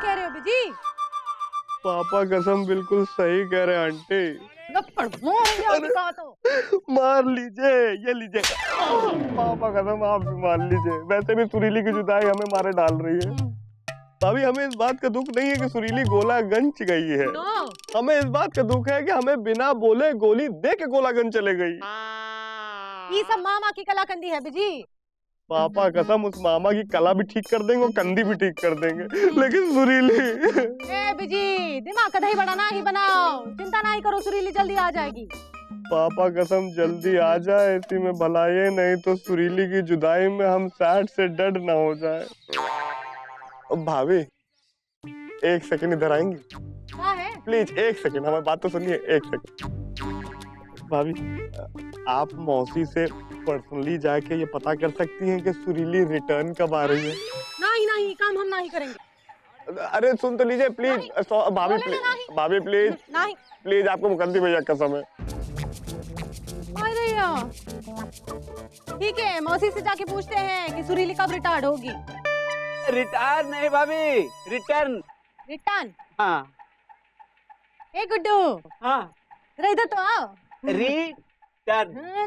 कह रहे हो बिजी? पापा कसम बिल्कुल सही कह रहे हैं आंटी। तो मार लीजिए, ये लीजिए। पापा कसम आप भी मार लीजिए। वैसे भी सुरीली की जुदाई हमें मारे डाल रही है। अभी हमें इस बात का दुख नहीं है कि सुरीली गोलागंज गई है। हमें इस बात का दुख है कि हमें बिना बोले गोली दे के गोलागंज चले गई। ये सब मामा की कलाकंदी है बिजी। पापा कसम उस मामा की कला भी ठीक कर देंगे और कंदी भी ठीक कर देंगे, लेकिन सुरीली। ए बिजी, दिमाग का दही बड़ा ना ही बनाओ, चिंता ना ही करो, सुरीली जल्दी आ जाएगी। पापा कसम जल्दी आ जाए, इसी में भलाई है, नहीं तो सुरीली की जुदाई में हम सैड से डेड ना हो जाए। भाभी एक सेकंड इधर आएंगी? क्या है? प्लीज एक सेकंड, हमारी बात तो सुनिए, एक सेकंड। भाभी आप मौसी से पर्सनली जाके ये पता कर सकती हैं कि सुरीली रिटर्न कब आ रही है? नहीं नहीं, काम हम नहीं करेंगे। अरे सुन तो लीजिए प्लीज। भाभी प्लीज, भाभी प्लीज नहीं प्लीज, आपको मुकद्दर भैया कसम है। अरे यार, ठीक है, मौसी से जाके पूछते हैं कि सुरीली कब रिटायर्ड होगी। रिटायर नहीं भाभी, रिटर्न। रिटर्न? हाँ ए गुड्डू, हाँ, जरा इधर तो आओ। रिटर्न।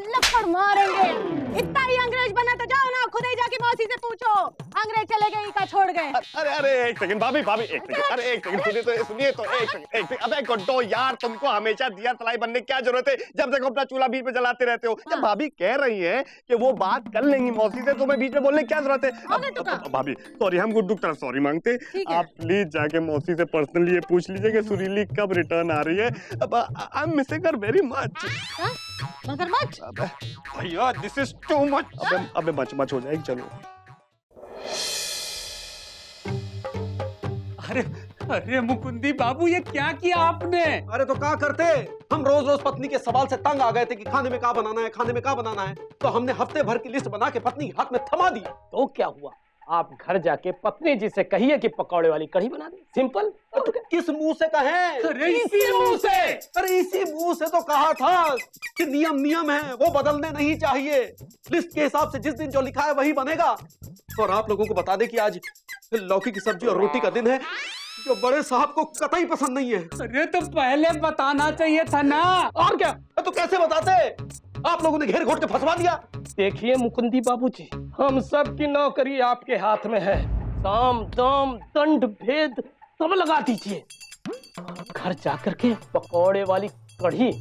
लपड़ मारेंगे। इतना ही अंग्रेज बना तो जाओ ना, खुद ही जाके मौसी से पूछो, अंग्रेज चले गए का छोड़ गए। अरे अरे एक सेकंड भाभी, भाभी एक सेकंड, अरे एक सेकंड सुनिए तो एक सेकंड। अबे गुड्डो यार, तुमको हमेशा दिया तलाई बनने की क्या जरूरत है? जब देखो अपना चूल्हा बीच में जलाते रहते हो। जब भाभी कह रही है कि वो बात कर लेंगी मौसी से, तो मैं बीच में बोलने की क्या जरूरत है? भाभी सॉरी, हम गुड्डू की तरफ सॉरी मांगते। आप प्लीज जाके मौसी से पर्सनली ये पूछ लीजिए कि सुरीली कब रिटर्न आ रही है। I am missing her very much. मगरमच्छ? भैया दिस इज टू मच। अबे मच हो जाएगी, चलो। अरे अरे मुकुंदी बाबू, ये क्या किया आपने? अरे तो क्या करते, हम रोज रोज पत्नी के सवाल से तंग आ गए थे कि खाने में क्या बनाना है, खाने में क्या बनाना है। तो हमने हफ्ते भर की लिस्ट बना के पत्नी हाथ में थमा दी। तो क्या हुआ, आप घर जाके पत्नी जी से कहिए कि पकौड़े वाली कढ़ी बना दे, सिंपल। किस मुंह से कहें? अरे इसी मुंह से। अरे इसी मुंह से तो कहा था कि नियम है, वो बदलने नहीं चाहिए। लिस्ट के हिसाब से जिस दिन जो लिखा है वही बनेगा। और आप लोगों को बता दें कि आज लौकी की सब्जी और रोटी का दिन है, जो बड़े साहब को कतई पसंद नहीं है। अरे तो पहले बताना चाहिए था ना। और क्या, तो कैसे बताते? आप लोगों ने घेर घोट के फंसवा दिया। देखिए मुकुंदी बाबूजी, हम सब की नौकरी आपके हाथ में है। साम दाम दंड भेद सब लगा दीजिए। घर जाकर के पकौड़े वाली कढ़ी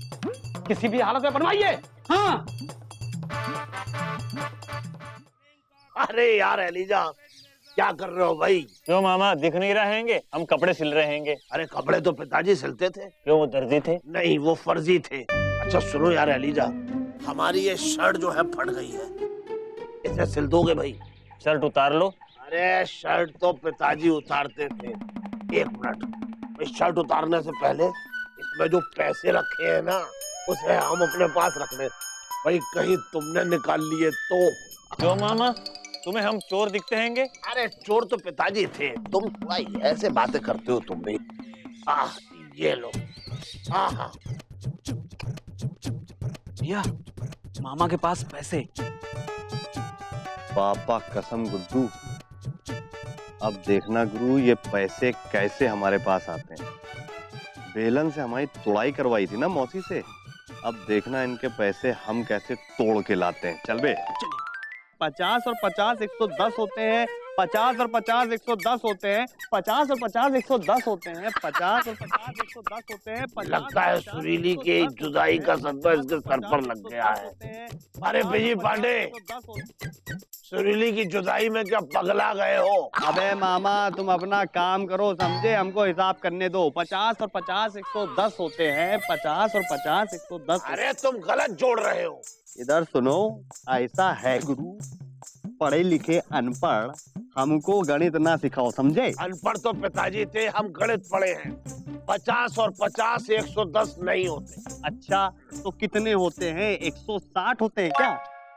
किसी भी हालत में बनवाइए। हाँ। अरे यार एलिजा, क्या कर रहे हो भाई? क्यों मामा, दिख नहीं रहेंगे? हम कपड़े सिल रहे हैं। अरे कपड़े तो पिताजी सिलते थे। क्यों, वो दर्जी थे? नहीं, वो फर्जी थे। अच्छा सुनो यार एलिजा, हमारी ये शर्ट जो है फट गई है, इसे सिल दोगे भाई? शर्ट उतार लो। अरे शर्ट तो पिताजी उतारते थे। एक मिनट, इस शर्ट उतारने से पहले इसमें जो पैसे रखे हैं ना, उसे हम अपने पास रखने। भाई कहीं तुमने निकाल लिए तो। क्यों मामा, तुम्हें हम चोर दिखते हैंगे? अरे चोर तो पिताजी थे, तुम भाई ऐसे बातें करते हो तुम भी। ये लो। हाँ भैया, मामा के पास पैसे। पापा कसम गुड्डू, अब देखना गुरु ये पैसे कैसे हमारे पास आते हैं। बेलन से हमारी तोड़ाई करवाई थी ना मौसी से, अब देखना इनके पैसे हम कैसे तोड़ के लाते हैं। चल बे। 50 और 50 110 होते हैं, 50 और 50 110 होते हैं, 50 और 50 110 होते हैं, 50 और 50 110 होते हैं। लगता है सुरीली के जुदाई का सदमा इसके सर पर लग गया है। अरे बिजी पांडे, सुरीली की जुदाई में क्या पगला गए हो? अबे मामा तुम अपना काम करो, समझे? हमको हिसाब करने दो। 50 और 50 110 होते हैं, 50 और 50 110। अरे तुम गलत जोड़ रहे हो। इधर सुनो, ऐसा है गुरु, पढ़े लिखे अनपढ़ हमको गणित ना सिखाओ, समझे? अनपढ़ तो पिताजी थे, हम गणित पढ़े हैं। 50 और 50 110 नहीं होते। अच्छा तो कितने होते हैं? 160 होते हैं क्या?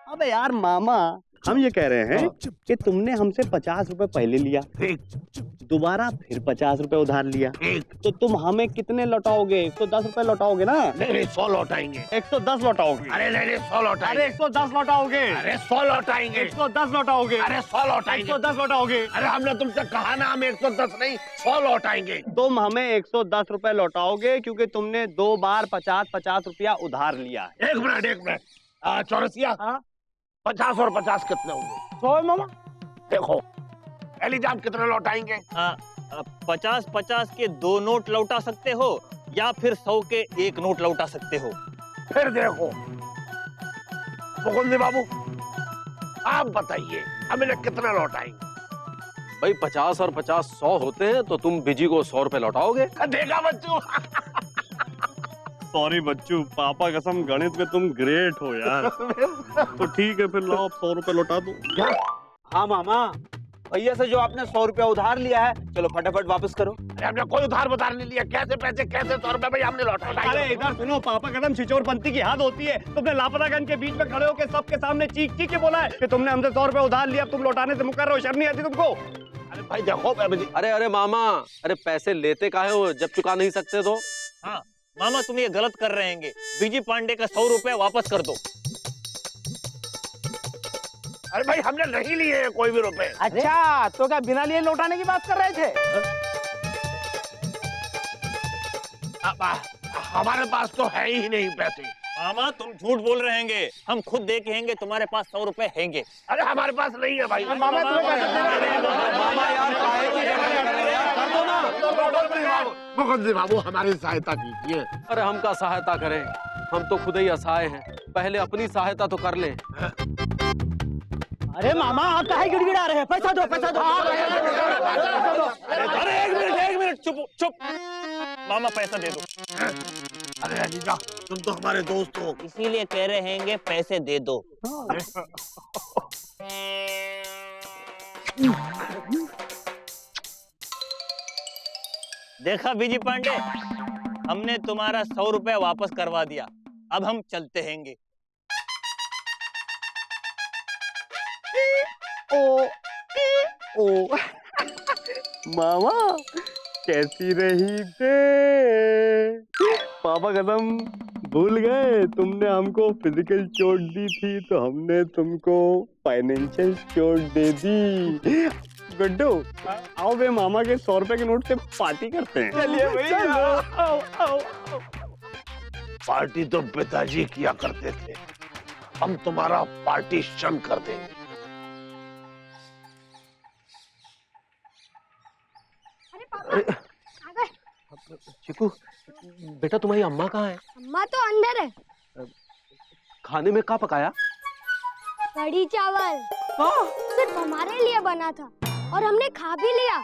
अबे यार मामा, हम ये कह रहे हैं कि तुमने हमसे 50 रुपए पहले लिया, दोबारा फिर 50 रुपए उधार लिया, तो तुम हमें कितने लौटाओगे? 110 रुपए लौटाओगे ना? नहीं 100 लौटाएंगे। 110 लौटाओगे? अरे नहीं 100 लौटाएंगे। 110 लौटाओगे? अरे 100 लौटाएंगे। 110 लौटाओगे? अरे 100 लौटाएंगे। 110 लौटाओगे? अरे हमने तुमसे कहा ना, हम 110 नहीं 100 लौटाएंगे। तुम हमें 110 रुपए लौटाओगे क्योंकि तुमने 2 बार 50-50 रुपया उधार लिया है। एक मिनट चौरसिया, 50 और 50 कितने होंगे? 100 मामा। देखो एलिजाम कितने लौटाएंगे? 50-50 के 2 नोट लौटा सकते हो या फिर 100 के 1 नोट लौटा सकते हो। फिर देखो मुकुंदी बाबू, आप बताइए हमें कितना लौटाएंगे? भाई 50 और 50 100 होते हैं, तो तुम बिजी को 100 रुपए लौटाओगे? देखा बच्चों। सॉरी बच्चू, पापा कसम गणित में तुम ग्रेट हो यार। तो ठीक है फिर लाओ 100 रुपए लौटा दो। हाँ मामा, भैया से जो आपने 100 रुपया उधार लिया है, चलो फटाफट वापस करो। अरे हमने कोई उधार नहीं लिया। कैसे पैसे, कैसे 100 रुपए भाई हमने लौटा? अरे इधर सुनो, पापा कदम छिचोरपंती की हद होती है। तुमने लापतागंज के बीच में खड़े होकर सबके सामने चीख चीख के बोला है कि तुमने हमसे 100 रुपए उधार लिया, अब तुम लौटाने से मुकर रहे हो। शर्म नहीं आती तुमको? अरे भाई देखो, अरे मामा, अरे पैसे लेते काहे हो जब चुका नहीं सकते तो? हाँ मामा, तुम ये गलत कर रहे हैं। बीजी पांडे का 100 रुपया वापस कर दो। अरे भाई हमने नहीं लिए कोई भी रुपए। अच्छा, तो क्या बिना लिए लौटाने की बात कर रहे थे? हमारे पास तो है ही नहीं पैसे। मामा तुम झूठ बोल रहे हैं, हम खुद देखेंगे तुम्हारे पास 100 रुपए हैंगे। अरे हमारे पास नहीं है भाई। मामा मुकुंदी बाबू हमारी सहायता कीजिए। अरे हम का सहायता करें, हम तो खुद ही असहाय हैं। पहले अपनी सहायता तो कर लें। अरे मामा, आप काहे गिड़गिड़ा रहे हैं? पैसा दो, पैसा दो। अरे एक मिनट चुप। मामा पैसा दे दो। अरे अजीजा, तुम तो हमारे दोस्त हो। इसीलिए कह रहे हैं पैसे दे दो। देखा बीजी पांडे, हमने तुम्हारा 100 रुपया वापस करवा दिया। अब हम चलते हैंगे। ओ मामा कैसी रही थे? पापा कदम भूल गए, तुमने हमको फिजिकल चोट दी थी तो हमने तुमको फाइनेंशियल चोट दे दी। गुड्डू आओ बे, मामा के 100 रुपए के नोट से पार्टी करते हैं। चलिए भैया। पार्टी तो पिताजी किया करते थे, हम तुम्हारा पार्टीशन कर देंगे। चिकू बेटा, तुम्हारी अम्मा कहाँ है? अम्मा तो अंदर है। खाने में क्या पकाया? कढ़ी चावल सिर्फ हमारे लिए बना था और हमने खा भी लिया।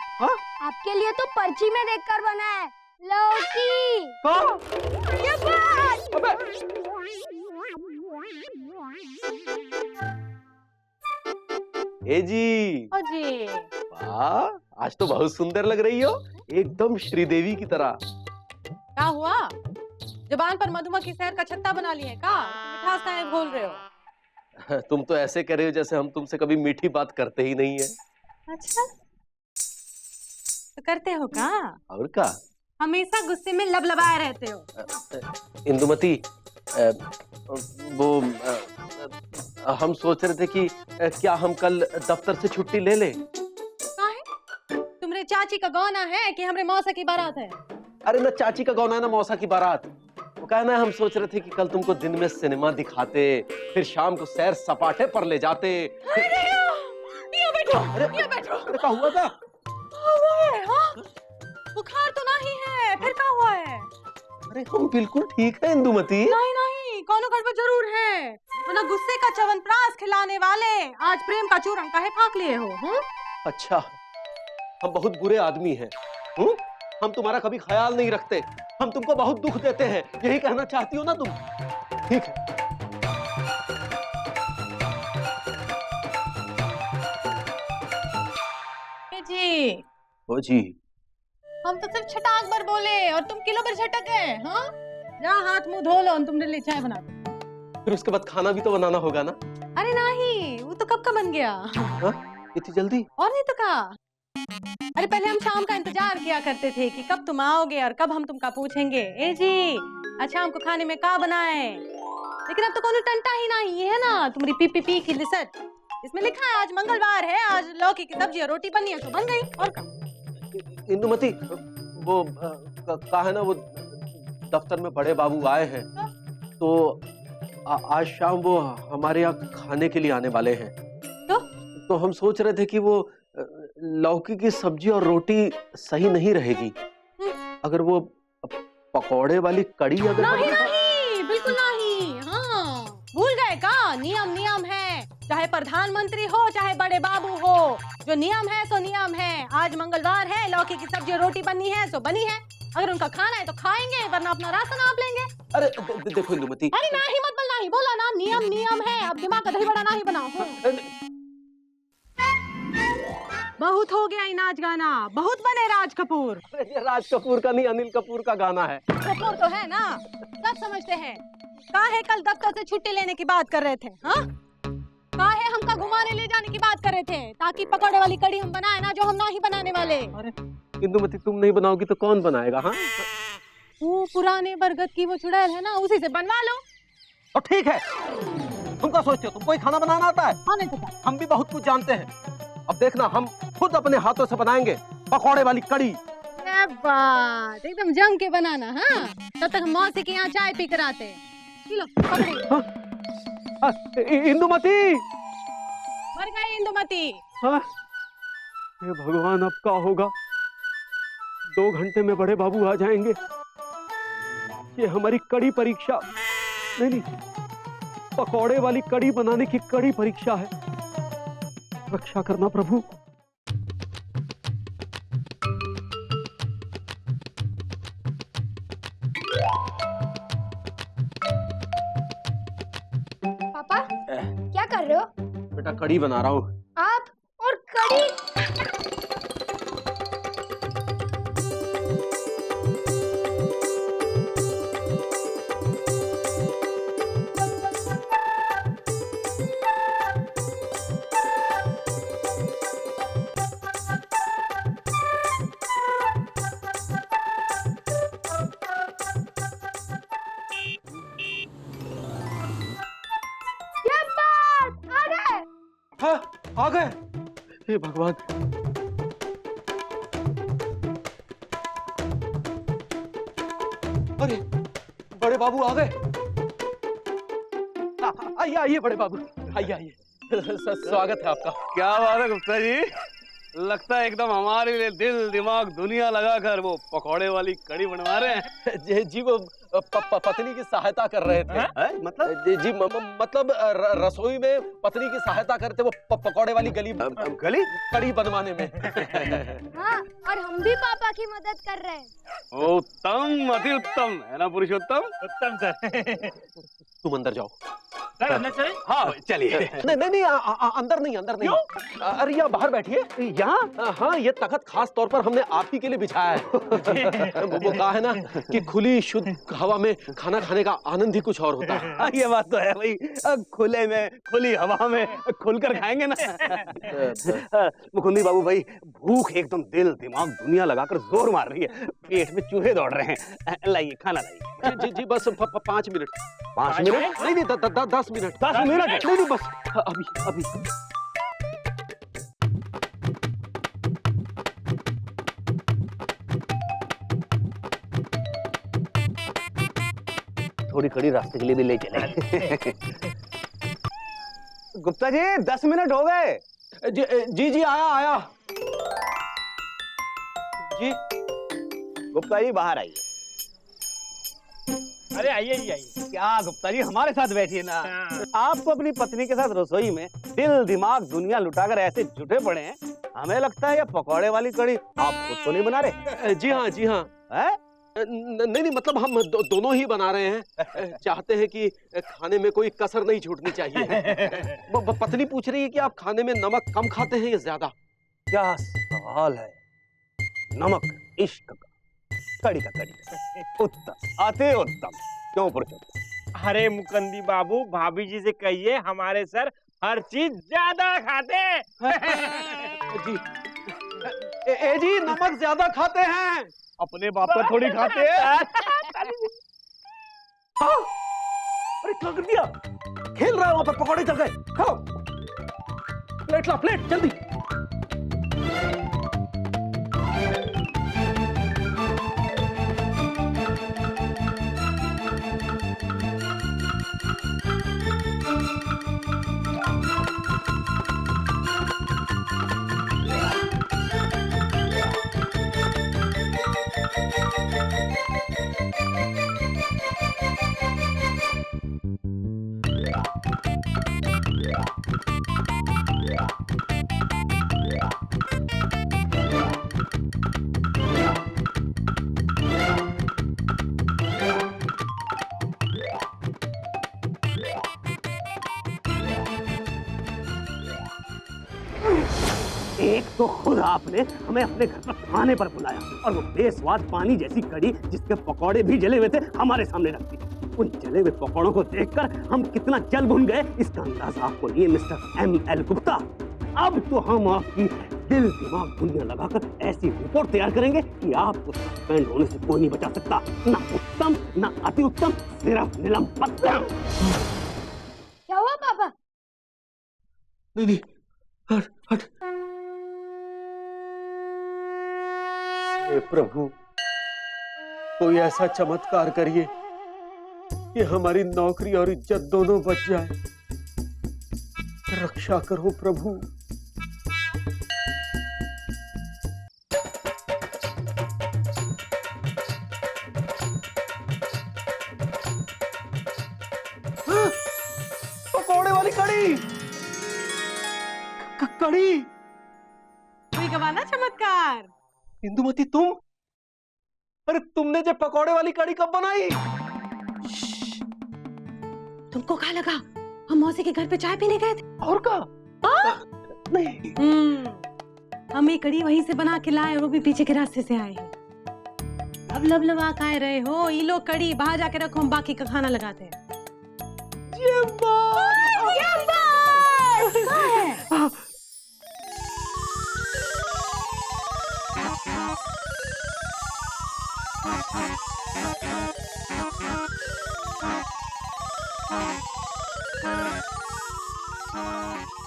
आपके लिए तो पर्ची में देखकर बना है। लौकी। ये बात। ए जी। ओ जी। वाह, आज तो बहुत सुंदर लग रही हो, एकदम श्रीदेवी की तरह। क्या हुआ? जुबान पर मधुमक्खी शहर का छत्ता बना लिए का? मिठास का घोल रहे हो? तुम तो ऐसे कर रहे हो जैसे हम तुमसे कभी मीठी बात करते ही नहीं है। अच्छा, तो करते हो का? और का? हमेशा गुस्से में लबलबाए रहते हो। इंदुमती, वो हम सोच रहे थे कि क्या हम कल दफ्तर से छुट्टी ले लें? तुमरे चाची का गौना है कि हमरे मौसा की बारात है? अरे ना चाची का गौना है ना मौसा की बारात। वो कहना है, हम सोच रहे थे कि कल तुमको दिन में सिनेमा दिखाते, फिर शाम को सैर सपाटे पर ले जाते। ये बैठो, ये बैठो। अरे क्या हुआ था? हुआ है, हाँ? बुखार तो नहीं है, फिर क्या हुआ है? अरे हम बिल्कुल ठीक है इंदुमती। नहीं, कोनो गड़बड़ जरूर है। वरना गुस्से का च्यवनप्राश खिलाने वाले आज प्रेम का चूरन काहे फाँक लिए हो? अच्छा, हम बहुत बुरे आदमी हैं। हम तुम्हारा कभी ख्याल नहीं रखते, हम तुमको बहुत दुख देते हैं, यही कहना चाहती हो ना तुम? ठीक है। जी, ओ जी, हम तो सिर्फ छटाक भर बोले और तुम किलो भर छटक गए। हाँ, जा हाथ मुंह धो लो, तुमने लिए चाय बना दो। फिर उसके बाद खाना भी तो बनाना होगा ना। अरे नहीं, वो तो कब का बन गया। इतनी जल्दी? और नहीं तो क्या। अरे पहले हम शाम का इंतजार किया करते थे कि कब तुम आओगे और कब हम तुमका पूछेंगे, ए जी आज शाम को खाने में क्या बनाए। लेकिन अब तो कोनो टंटा ही नहीं है ना तुम्हारी पी की लिस्ट। इसमें लिखा है आज मंगलवार है, आज लौकी की सब्जी और रोटी बनी है तो बन गई। और क्या। इंदुमती, वो कहा है ना, वो दफ्तर में बड़े बाबू आए हैं तो आज शाम वो हमारे यहाँ खाने के लिए आने वाले हैं। तो हम सोच रहे थे कि वो लौकी की सब्जी और रोटी सही नहीं रहेगी, अगर वो पकौड़े वाली कड़ी अगर नहीं, बिल्कुल नहीं। हाँ, भूल गए का? नियम है, चाहे प्रधानमंत्री हो चाहे बड़े बाबू हो, जो नियम है सो नियम है। आज मंगलवार है, लौकी की सब्जी और रोटी बनी है सो बनी है। अगर उनका खाना है तो खाएंगे, वरना अपना राशन आप लेंगे। अरे देखो इंदुमती, अरे नहीं मत बोलना, ही बोला ना, नियम है। अब दिमाग का दही बड़ा नहीं बनाओ। बहुत हो गया नाच गाना, बहुत बने राज कपूर। ये राज कपूर का नहीं, अनिल कपूर का गाना है। कपूर तो है ना, सब समझते हैं। काहे कल दफ्तर से छुट्टी लेने की बात कर रहे थे? हाँ, काहे हमका घुमाने ले जाने की बात कर रहे थे, ताकि पकौड़े वाली कड़ी हम बनाए ना, जो हम नहीं बनाने वाले। अरे इंदुमती, तुम नहीं बनाओगी तो कौन बनाएगा? हाँ, वो पुराने बरगद की वो चुड़ैल है ना, उसी से बनवा लो। और ठीक है, तुम क्या सोचते हो, तुमको ही खाना बनाना आता है? हाँ, नहीं तो क्या। हम भी बहुत कुछ जानते हैं। अब देखना, हम खुद अपने हाथों से बनाएंगे पकौड़े वाली कड़ी। क्या बात, एकदम जम के बनाना। हाँ, तब तक हम मौसी के यहाँ चाय पी कर आते हैं। लो पकड़िए। इंदुमती, मर गई इंदुमती। हाँ, हे भगवान, अब क्या होगा? 2 घंटे में बड़े बाबू आ जाएंगे। ये हमारी कड़ी परीक्षा नहीं, पकौड़े वाली कड़ी बनाने की कड़ी परीक्षा है। रक्षा करना प्रभु। पापा क्या कर रहे हो? बेटा कड़ी बना रहा हूँ। आप और कड़ी? हाँ, आ गए। हे भगवान, अरे बड़े बाबू आ गए। आइए आइए बड़े बाबू, आइए। स्वागत है आपका। क्या बात है गुप्ता जी, लगता है एकदम हमारे लिए दिल दिमाग दुनिया लगाकर वो पकौड़े वाली कड़ी बनवा रहे हैं। जी वो पत्नी की सहायता कर रहे थे। मतलब जी मतलब रसोई में पत्नी की सहायता करते, वो पकौड़े वाली गली कड़ी बनवाने में। हाँ, और हम भी पापा की मदद कर रहे हैं। उत्तम, अति उत्तम है ना पुरुषोत्तम? उत्तम सर। तुम अंदर जाओ। सर अंदर चले? हाँ चलिए। नहीं, अंदर नहीं। अरे यहाँ बाहर बैठिए। यहाँ? हाँ, ये तख्त खास तौर पर हमने आप ही के लिए बिछाया है। वो कहा है ना कि खुली शुद्ध हवा में खाना खाने का आनंद ही कुछ और होता है। ये बात तो है भाई, खुले में खुली हवा में खुलकर खाएंगे ना। मुकुंदी बाबू भाई, भूख एकदम दिल दिमाग दुनिया लगाकर जोर मार रही है, पेट में चूहे दौड़ रहे हैं। लाइए खाना लाइए। जी बस 5 मिनट। 5 मिनट? नहीं 10 मिनट। 10 मिनट? नहीं बस अभी। थोड़ी कड़ी रास्ते के लिए भी ले चले। गुप्ता जी 10 मिनट हो गए। जी आया जी। गुप्ता जी बाहर आइए। अरे आइए जी आइए। क्या गुप्ता जी, हमारे साथ बैठिए ना। आपको अपनी पत्नी के साथ रसोई में दिल दिमाग दुनिया लुटाकर ऐसे जुटे पड़े हैं, हमें लगता है ये पकौड़े वाली कड़ी आप खुद तो नहीं बना रहे? जी हाँ। है? नहीं मतलब हम दोनों ही बना रहे हैं। चाहते हैं कि खाने में कोई कसर नहीं छूटनी चाहिए। पत्नी पूछ रही है कि आप खाने में नमक कम खाते हैं या ज्यादा? क्या सवाल है। नमक इश्क का, कड़ी का कड़ी, उत्तम, अति उत्तम। क्यों पुरुषोत्तम? अरे मुकंदी बाबू, भाभी जी से कहिए हमारे सर हर चीज ज्यादा खाते हैं। जी जी नमक ज्यादा खाते हैं। अपने बाप का थोड़ी खाते हैं। हाँ, अरे क्या कर दिया? खेल रहा है वहां पर, पकौड़े चल गए। खाओ, प्लेट ला, प्लेट जल्दी। एक तो खुद आपने हमें अपने घर पर खाने पर बुलाया और वो बेस्वाद पानी जैसी कड़ी जिसके पकौड़े भी जले हुए थे हमारे सामने रख दी। उन जले हुए पकौड़ों को देखकर हम कितना जल भुन गए इसका अंदाजा आपको नहीं है मिस्टर ML गुप्ता। अब तो हम आपकी दिल दिमाग दुनिया लगाकर ऐसी रिपोर्ट तैयार करेंगे कि आपको सस्पेंड होने से कोई नहीं बचा सकता। ना उत्तम ना अति उत्तम, सिर्फ निलंबित। क्या हुआ पापा? नहीं, हट हट। हे प्रभु, कोई ऐसा चमत्कार करिए कि हमारी नौकरी और इज्जत दोनों बच जाए। रक्षा करो प्रभु। हाँ, पकौड़े वाली कड़ी। कड़ी। कोई गवाना चमत्कार। इंदुमती तुम? अरे तुमने जो पकौड़े वाली कड़ी कब बनाई? तुमको क्या लगा हम मौसी के घर पे चाय पीने गए थे? और का? नहीं। हम ये कड़ी वहीं से बना के लाए और वो भी पीछे के रास्ते से आए हैं। अब लबलबा खाए रहे हो, ये लो कड़ी बाहर जाके रखो, हम बाकी का खाना लगाते हैं।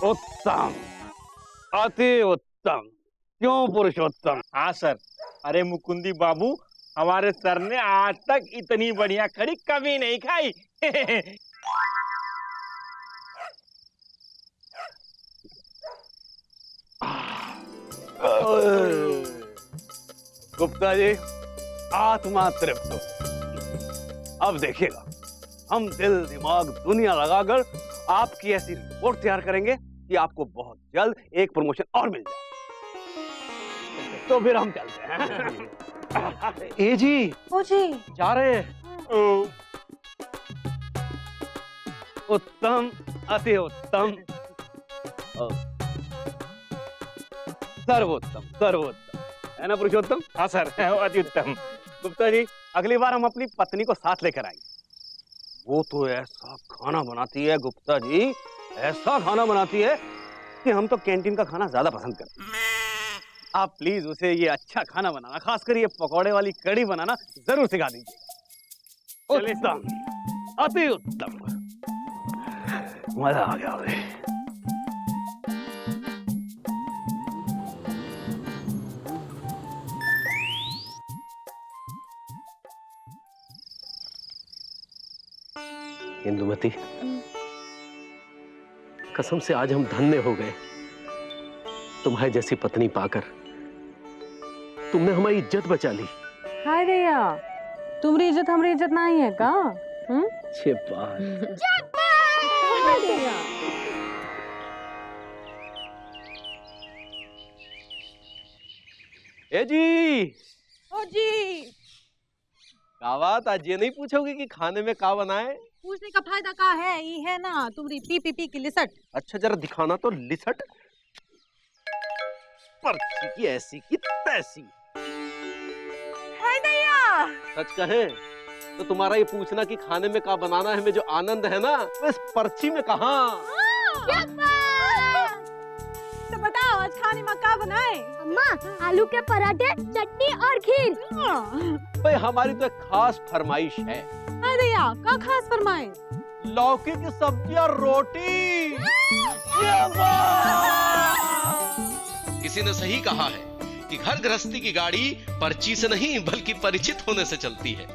उत्तम, अति उत्तम। क्यों पुरुषोत्तम? हाँ सर। अरे मुकुंदी बाबू, हमारे सर ने आज तक इतनी बढ़िया कड़ी कभी नहीं खाई। गुप्ता जी, आत्मा तृप्त हो। अब देखिएगा, हम दिल दिमाग दुनिया लगाकर आपकी ऐसी रिपोर्ट तैयार करेंगे कि आपको बहुत जल्द एक प्रमोशन और मिल जाए। तो फिर हम चलते हैं। ए जी, ओ जी, जा रहे हैं। उत्तम, अति उत्तम, सर्वोत्तम, सर्वोत्तम, है ना पुरुषोत्तम? हाँ सर, अति उत्तम। गुप्ता जी, अगली बार हम अपनी पत्नी को साथ लेकर आएंगे। वो तो ऐसा खाना बनाती है गुप्ता जी, ऐसा खाना बनाती है कि हम तो कैंटीन का खाना ज्यादा पसंद करते हैं। आप प्लीज उसे ये अच्छा खाना बनाना, खासकर ये पकौड़े वाली कड़ी बनाना जरूर सिखा दीजिए। उत्तम, अति उत्तम, मजा आ गया मुझे। इंदुमती, कसम से आज हम धन्य हो गए तुम्हारी जैसी पत्नी पाकर। तुमने हमारी इज्जत बचा ली। हाय भैया, तुम्हारी इज्जत हमारी इज्जत नहीं है का? ए जी, ओ जी, क्या बात, आज ये नहीं पूछोगे कि खाने में क्या बनाए? पूछने का फायदा का है? ये है ना तुम्हारी पी की लिसट। अच्छा जरा दिखाना तो लिसट। पर्ची की ऐसी की तैसी। हाय भैया, सच कहे तो तुम्हारा ये पूछना कि खाने में क्या बनाना है में जो आनंद है ना, वो इस पर्ची में कहाँ। तो बताओ आज खाने में क्या बनाए? अम्मा आलू के पराठे, चटनी और खीर। भाई हमारी तो एक खास फरमाइश है। अरे यार क्या खास फरमाए? लौकी की सब्जी और रोटी। किसी ने सही कहा है कि घर गृहस्थी की गाड़ी पर्ची से नहीं बल्कि परिचित होने से चलती है,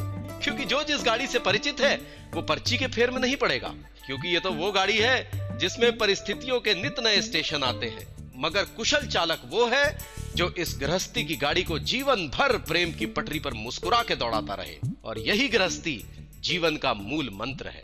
क्योंकि जो जिस गाड़ी से परिचित है वो पर्ची के फेर में नहीं पड़ेगा, क्योंकि ये तो वो गाड़ी है जिसमें परिस्थितियों के नित नए स्टेशन आते हैं। मगर कुशल चालक वो है जो इस गृहस्थी की गाड़ी को जीवन भर प्रेम की पटरी पर मुस्कुरा के दौड़ाता रहे, और यही गृहस्थी जीवन का मूल मंत्र है।